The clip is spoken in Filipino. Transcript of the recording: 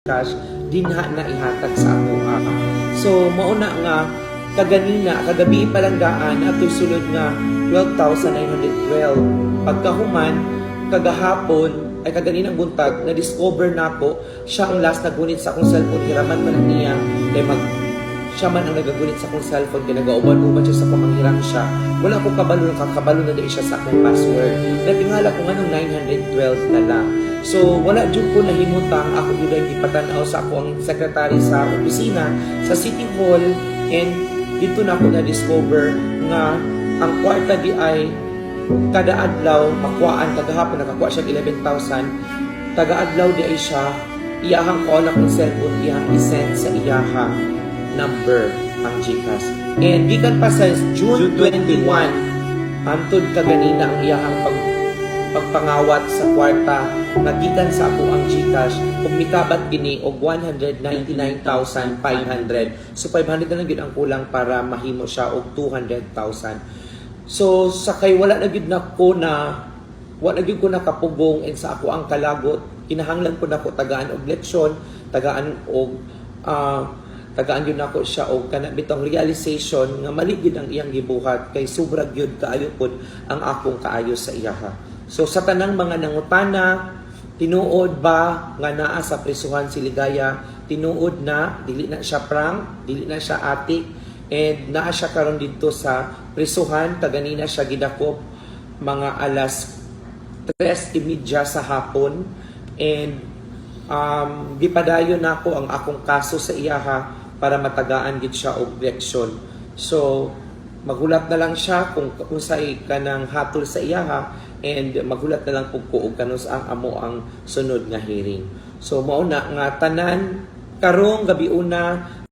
cash dinha na ihatag sa ako. So mauna nga kagabi pa lang daan at sulod nga 12,912 pagkahuman kagahapon ay kaganinang buntag na discover na ako siya ang last nagunit sa akong cellphone hiraman man niya kay siya man ang nagagunit sa akong cellphone kaya nagauban-uban siya sa pamanghiram siya wala ko kabalo na siya sa akong password natingala ko nga nung 912 na lang. So, wala dyan ko nahimutang ako yun ay ipatanaw sa ako ang sekretary sa opisina sa City Hall and dito na ako na-discover nga ang kwarta di ay kada adlaw makuhaan kagahapon nakakuha siya 11,000 taga adlaw di ay siya iyahang call akong cellphone iyahang isend sa iyahang number ang GCash and gikan pa sa June 21 antod kaganina ang iyahang pagpangawat sa kwarta nagikan sa ako ang GCash ug mikabat kini og 199,500 so 500 na lang gyud ang kulang para mahimo siya og 200,000 so sakay wala na gyud ko nakapugong and sa ako ang kalagot kinahanglan ko nako tagaan og leksyon tagaan yun nako siya og kana bitong realization nga mali gyud ang iyang gibuhat kay sobra gyud kaayo pod ang akong kaayo sa iyaha. So sa tanang mga nangutana, tinuod ba nga naa sa prisuhan si Ligaya? Tinuod na, dili na siya prank, dili na siya atik, and naa siya karon dito sa prisuhan, kaganina siya gidakop mga alas 3:30 sa hapon, and gipadayon nako ang akong kaso sa iyaha para matagaan gid siya og direksyon. So magulat na lang siya kung say kanang hatol sa iyaha and magulat na lang pug kuog kanus ang amo ang sunod nga hearing. So mao na nga tanan karong gabi una